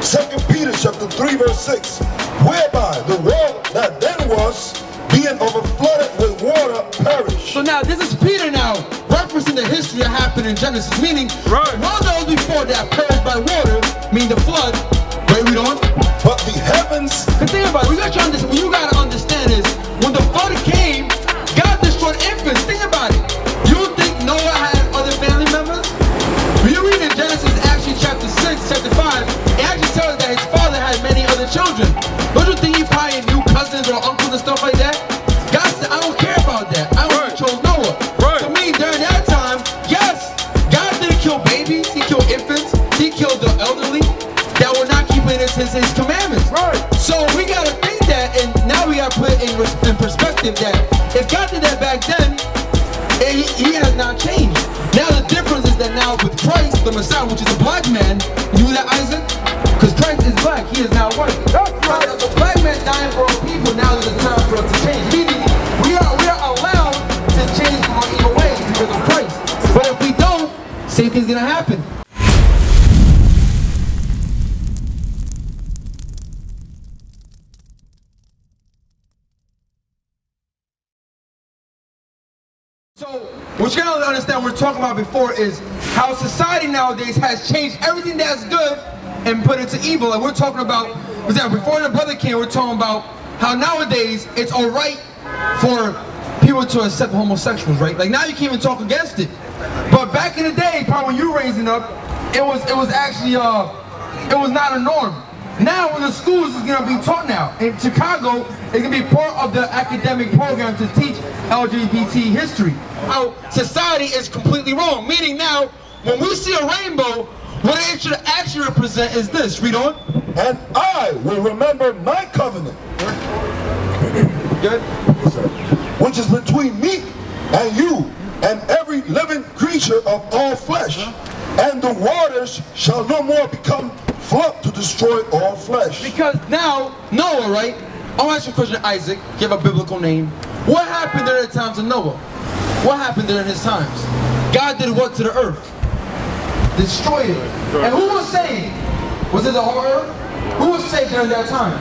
2 Peter chapter 3 verse 6, whereby the world that then was, being overflooded with water, perished. So now this is Peter now referencing the history that happened in Genesis, meaning the world that was before that perished by water, meaning the flood. Wait, read on. But the heavens. Cause think about it, what you gotta understand is when the flood came, God destroyed infants. Think about it. You don't think Noah had other family members? When you read in Genesis actually chapter 6, chapter 5, it actually tells that his father had many other children. Don't you think he probably knew cousins or uncles and stuff like that? God said, I don't care about that. I only chose Noah. To me, during that time, yes, God didn't kill babies, he killed infants, he killed the elderly that were not keeping his commandments. So we gotta think that, and now we gotta put in perspective that if God did that back then, he has not changed. Now the difference is that now with Christ, the Messiah, which is a black man, you knew that, Isaac? Because Christ is black, he is now white. That's right. The black man dying for our people, now is the time for us to change. Meaning, we are allowed to change from our evil ways because of Christ. But if we don't, same thing's gonna happen. So, what you gotta understand, what we're talking about before is how society nowadays has changed everything that's good and put it to evil. And we're talking about, before the brother came, we're talking about how nowadays it's alright for people to accept homosexuals, right? Like now you can't even talk against it. But back in the day, probably when you were raising up, it was actually, it was not a norm. Now in the schools it's gonna be taught now. In Chicago, it's gonna be part of the academic program to teach LGBT history. How society is completely wrong. Meaning now, when we see a rainbow, what it should actually represent is this. Read on. And I will remember my covenant. Good. Which is between me and you and every living creature of all flesh. And the waters shall no more become flood to destroy all flesh. Because now, Noah, right? I'll ask you a question, Isaac. Give a biblical name. What happened during the times of Noah? What happened during his times? God did what to the earth? Destroyed it. And who was saved? Was it the whole earth? Who was saved during that time?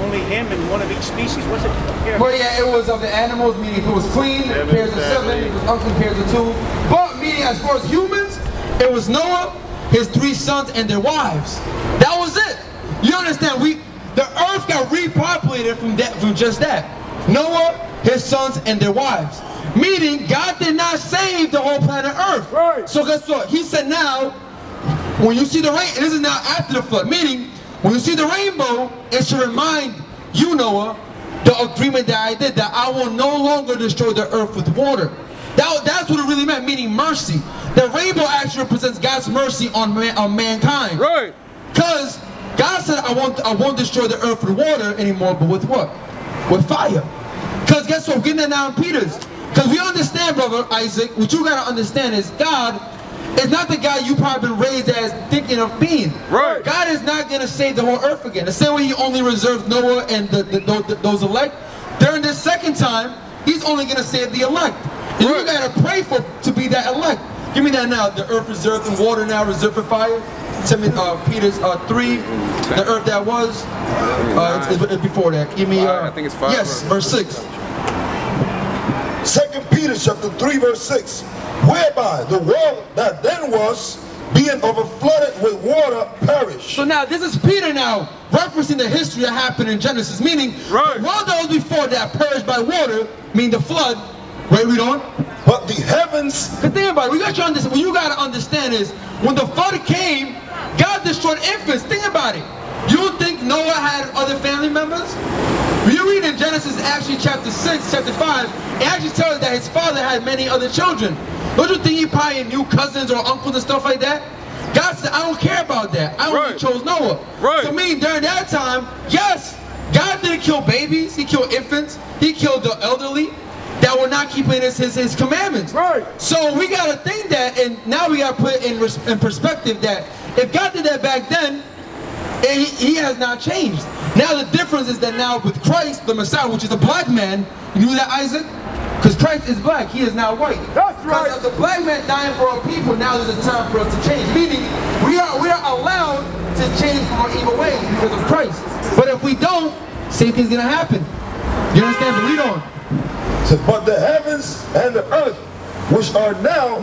Only him and one of each species, was it? Well, yeah, it was of the animals, meaning if it was clean, pairs of 7, if it was unclean, pairs of 2. But meaning as far as humans, it was Noah, his 3 sons, and their wives. That was it. You understand? The earth got repopulated from just that. Noah, his sons, and their wives. Meaning, God did not save the whole planet Earth. Right. So guess what? He said now, when you see the rain, and this is now after the flood, meaning, when you see the rainbow, it should remind you, Noah, the agreement that I did, that I will no longer destroy the earth with water. That's what it really meant, meaning mercy. The rainbow actually represents God's mercy on mankind. Right. Because God said, I won't destroy the earth with water anymore, but with what? With fire. Because guess what? We're getting that now in Peter's. Because we understand, brother Isaac, what you got to understand is God is not the guy you probably been raised as thinking of being. Right. God is not going to save the whole earth again. The same way he only reserved Noah and those elect. During this second time, he's only going to save the elect. And you got to pray to be that elect. Give me that now. The earth reserved in water now reserved for fire. Peter's 3. The earth that was. It's before that. Give me. I think it's 5. Yes, verse 6. 2 Peter chapter 3 verse 6, whereby the world that then was, being overflooded with water, perished. So now this is Peter now referencing the history that happened in Genesis, meaning the world that was before that perished by water, meaning the flood. Right, read on. But the heavens. Cause think about it. What you gotta understand is when the flood came, God destroyed infants. Think about it. You don't think Noah had other family members? When you read in Genesis actually chapter 6, chapter 5, it actually tells that his father had many other children. Don't you think he probably knew cousins or uncles and stuff like that? God said, I don't care about that. I only chose Noah. To me, during that time, yes, God didn't kill babies, he killed infants, he killed the elderly that were not keeping his commandments. So we gotta think that, and now we gotta put in perspective that if God did that back then, he has not changed. Now the difference is that now with Christ, the Messiah, which is a black man, you knew that, Isaac? Because Christ is black, he is now white. That's right. Because of the black man dying for our people, now there's a time for us to change. Meaning, we are allowed to change from our Christ. But if we don't, same thing's gonna happen. You understand? But read on. So, but the heavens and the earth, which are now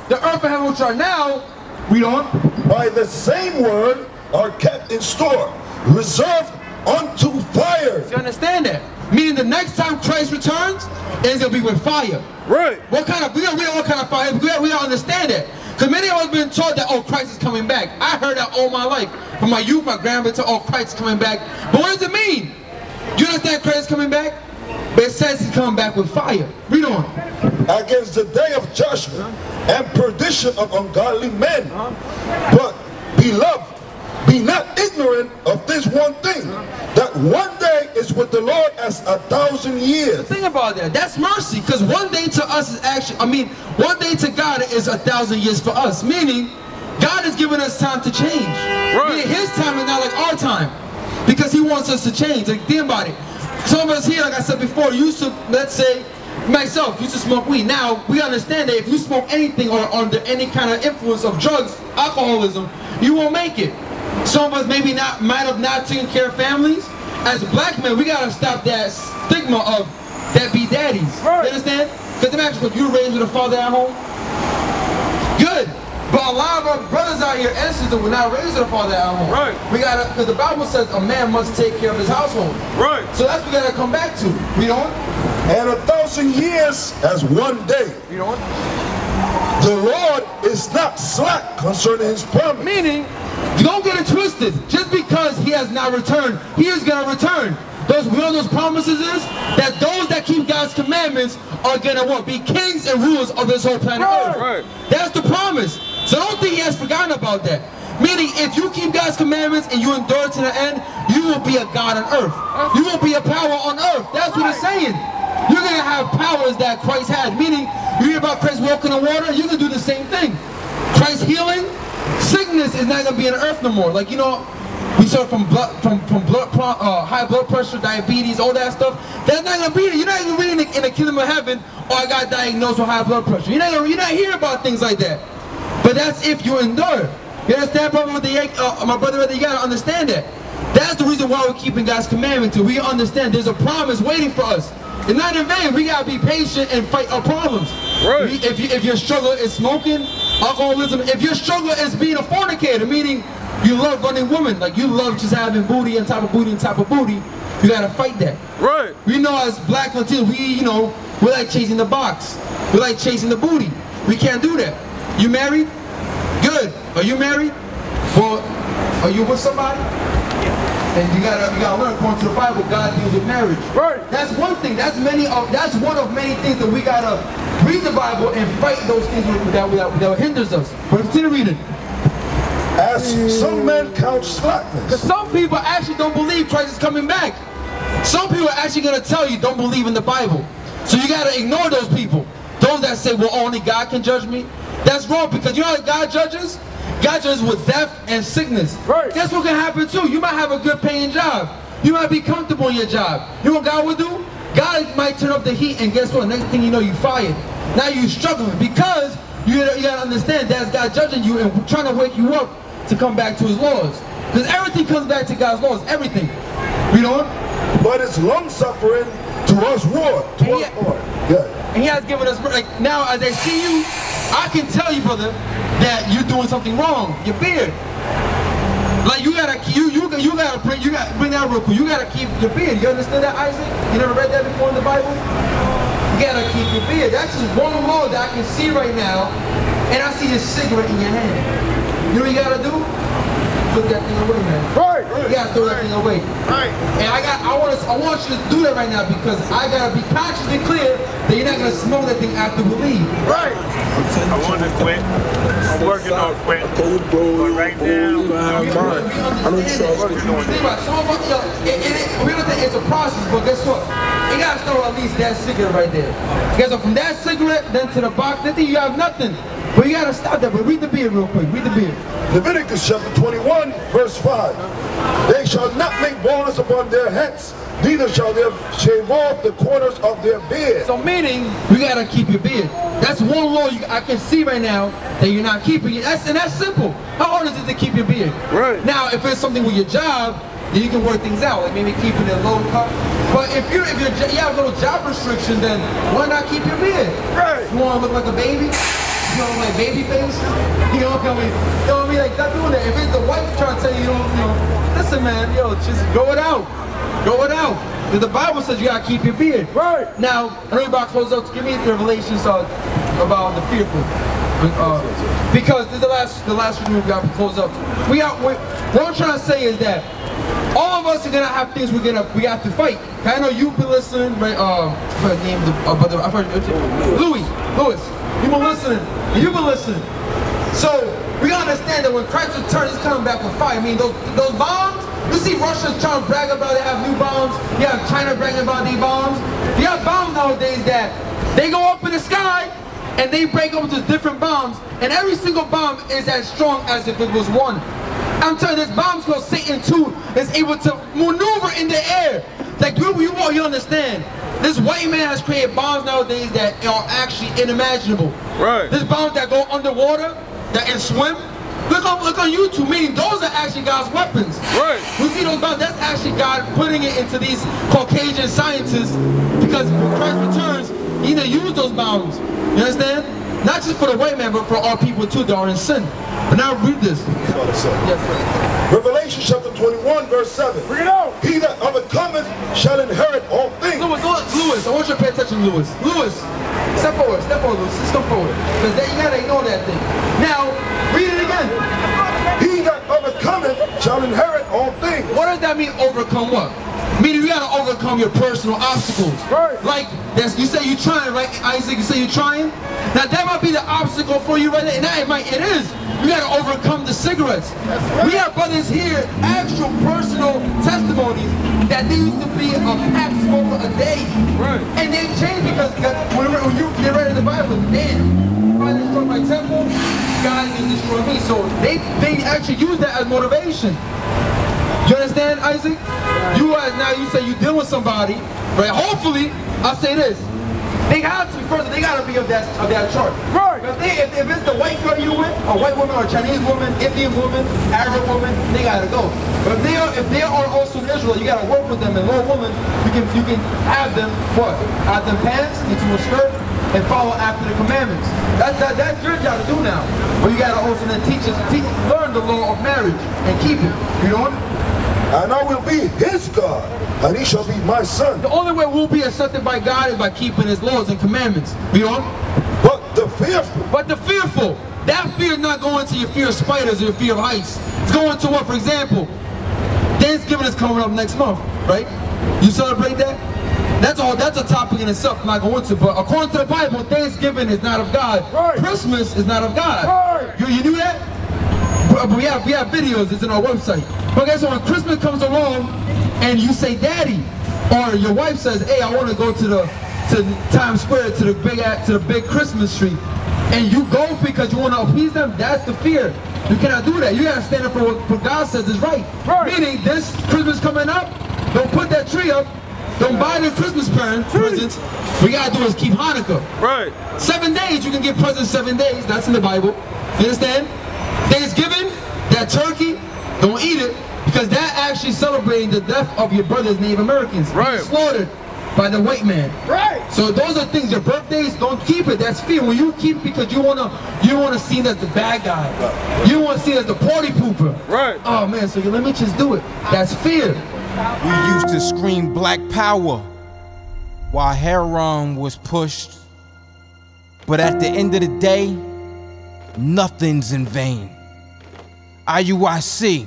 the earth and heaven which are now, read on, by the same word are kept in store, reserved unto fire. You understand that? Meaning the next time Christ returns, it's gonna be with fire. Right. What kind of, we don't know what kind of fire, we don't understand that. Because many of us have been taught that, oh, Christ is coming back. I heard that all my life. From my youth, my grandmother to, oh, Christ is coming back. But what does it mean? Do you understand Christ is coming back? But it says he's coming back with fire. Read on. Against the day of judgment and perdition of ungodly men. But, beloved, be not ignorant of this one thing, that one day is with the Lord as 1,000 years. Think about that. That's mercy, because one day to us is actually, one day to God is 1,000 years for us. Meaning, God has given us time to change. Right. Meaning his time is not like our time, because he wants us to change. Like, think about it. Some of us here, like I said before, used to, let's say, myself, used to smoke weed. Now, we understand that if you smoke anything or under any kind of influence of drugs, alcoholism, you won't make it. Some of us maybe might have not taken care of families. As black men, we gotta stop that stigma of deadbeat daddies. Right. You understand? Because imagine if you were raised with a father at home. Good. But a lot of our brothers out here and sisters were not raised with a father at home. Right. We gotta, because the Bible says a man must take care of his household. Right. So that's what we gotta come back to. Read on. And 1,000 years as one day. Read on. The Lord is not slack concerning his promise. Meaning, don't get it twisted. Just because he has not returned, he is going to return. You know those promises is? That those that keep God's commandments are going to what? Be kings and rulers of this whole planet Earth. Right. That's the promise. So don't think he has forgotten about that. Meaning, if you keep God's commandments and you endure to the end, you will be a God on earth. You will be a power on earth. That's what it's saying. You're going to have powers that Christ had. Meaning, you hear about Christ walking on water, you can do the same thing. Christ healing, sickness is not going to be on earth no more. Like, you know, we saw from high blood pressure, diabetes, all that stuff. That's not going to be there. You're not going to be in the kingdom of heaven, oh, I got diagnosed with high blood pressure. You're not hearing about things like that. But that's if you endure. You understand, brother? My brother, you got to understand that. That's the reason why we're keeping God's commandment. We understand there's a promise waiting for us. It's not in vain. We gotta be patient and fight our problems. Right. If your struggle is smoking, alcoholism, if your struggle is being a fornicator, meaning you love running women, like you love just having booty on top of booty on top of booty, you gotta fight that. Right. We know as black Latinos, we like chasing the box. We like chasing the booty. We can't do that. You married? Good. Are you married? Well, are you with somebody? And you gotta learn, according to the Bible, God deals with marriage. Right. That's one thing. That's one of many things that we gotta read the Bible and fight those things that hinders us. But continue reading. As some men count slackness. Because some people actually don't believe Christ is coming back. Some people are actually gonna tell you don't believe in the Bible. So you gotta ignore those people. Those that say, well, only God can judge me. That's wrong, because you know how God judges? God judges with death and sickness. Right. That's what can happen too. You might have a good paying job. You might be comfortable in your job. You know what God will do? God might turn up the heat, and guess what? Next thing you know, you fired. Now you're struggling, because you gotta understand that's God judging you and trying to wake you up to come back to his laws. Because everything comes back to God's laws. Everything. You know? But it's long suffering towards war. And he has given us, like, now as I see you, I can tell you, brother, that you're doing something wrong. Your beard. Like you gotta bring that real quick. You gotta keep your beard. You understand that, Isaac? You never read that before in the Bible? You gotta keep your beard. That's just one law that I can see right now, and I see this cigarette in your hand. You know what you gotta do? Put that thing away, man. Right. You gotta throw that thing away. Right. And I want you to do that right now, because I gotta be consciously clear that you're not gonna smoke that thing after we leave. Right. I want to quit. I'm working on quitting. But right now, I don't trust it. It's a process, but guess what? You gotta throw at least that cigarette right there. Because from that cigarette, then to the box, then you have nothing. But you gotta stop that. But read the beard real quick. Read the beard. Leviticus chapter 21, verse 5. They shall not make baldness upon their heads, neither shall they shave off the corners of their beard. So meaning, you gotta keep your beard. That's one law I can see right now that you're not keeping it. And that's simple. How hard is it to keep your beard? Right. Now, if it's something with your job, then you can work things out, like maybe keeping it low cut. But if you have a little job restriction, then why not keep your beard? Right. You want to look like a baby? You know, like baby face? You know what I mean? You know what I mean? Like, stop doing that. If it's the wife trying to tell you, you know, listen, man, yo, just go it out. Go it out. Because the Bible says you gotta keep your beard. Right. Now, I know you're about to close up. Give me the revelations about the fearful. Because this is the last review we got to close up. What I'm trying to say is that all of us are gonna have things we have to fight. I know you've been listening, right? Louis, you've been listening. So we understand that when Christ returns, he's coming back with fire. I mean, those bombs. You see Russia trying to brag about they have new bombs. You have China bragging about these bombs. You have bombs nowadays that they go up in the sky and they break up into different bombs, and every single bomb is as strong as if it was one. I'm telling you, this bomb's called Satan 2 is able to maneuver in the air. Like you understand. This white man has created bombs nowadays that are actually unimaginable. Right. There's bombs that go underwater, that can swim. Look on YouTube, meaning those are actually God's weapons. Right. You see those bombs, that's actually God putting it into these Caucasian scientists, because when Christ returns, he gonna use those bombs. You understand? Not just for the white man, but for our people too that are in sin. But now read this. Yes, sir. Revelation chapter 21, verse 7. Bring it out. He that overcometh shall inherit all things. Louis, I want you to pay attention, Louis. Step forward, Louis. Let's go forward. Because you gotta ignore that thing. Now, read it again. He that overcometh shall inherit all things. What does that mean, overcome what? Meaning you gotta overcome your personal obstacles. Right. Like, you say you're trying, right? Isaac, you say you're trying? Now that might be the obstacle for you right there. And it is. You gotta overcome the cigarettes. Right. We have brothers here, actual personal testimonies that they used to be a pack smoker a day. Right. And they changed because when you get read in the Bible, damn, if I destroy my temple, God can destroy me. So they actually use that as motivation. You understand, Isaac? You say you deal with somebody, right? Hopefully, I'll say this. They gotta be of that chart. Right. If it's the white girl you with, a white woman or a Chinese woman, Indian woman, Arab woman, they gotta go. But if they are also Israel, you gotta work with them. And Lord woman, you can have them what? Add them pants into a skirt and follow after the commandments. That's your job to do now. But you gotta also then learn the law of marriage and keep it. You know? And I will be his God, and he shall be my son. The only way we'll be accepted by God is by keeping his laws and commandments. You know? But the fearful. That fear is not going to your fear of spiders or your fear of heights. It's going to what? For example, Thanksgiving is coming up next month, right? You celebrate that? That's a topic in itself I'm not going to, but according to the Bible, Thanksgiving is not of God. Right. Christmas is not of God. Right. You knew that? We have videos, it's in our website. But guess what, when Christmas comes along and you say daddy, or your wife says, hey, I want to go to Times Square to the big Christmas tree, and you go because you want to appease them, that's the fear. You cannot do that. You gotta stand up for what God says is right. Meaning this Christmas coming up, don't put that tree up, don't buy the Christmas presents. What you gotta do is keep Hanukkah. Right. 7 days, you can get presents 7 days, that's in the Bible. You understand? Thanksgiving, that turkey, don't eat it, because that actually celebrating the death of your brothers, Native Americans. Right. Slaughtered by the white man. Right. So those are things, your birthdays, don't keep it. That's fear. When you keep it because you wanna see it as the bad guy. You wanna see it as the party pooper. Right. Oh man, so let me just do it. That's fear. We used to scream black power while heroin was pushed. But at the end of the day, nothing's in vain. IUIC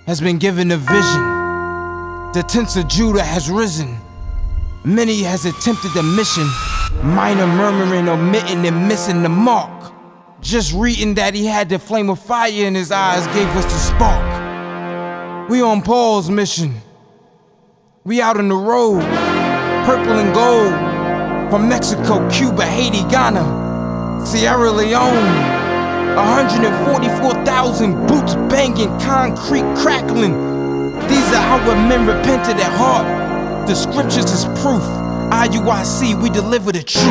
has been given a vision. The tents of Judah has risen. Many has attempted the mission. Minor murmuring, omitting, and missing the mark. Just reading that he had the flame of fire in his eyes gave us the spark. We on Paul's mission. We out on the road, purple and gold. From Mexico, Cuba, Haiti, Ghana, Sierra Leone. 144,000 boots banging, concrete crackling. These are our men repented at heart. The scriptures is proof. IUIC, we deliver the truth.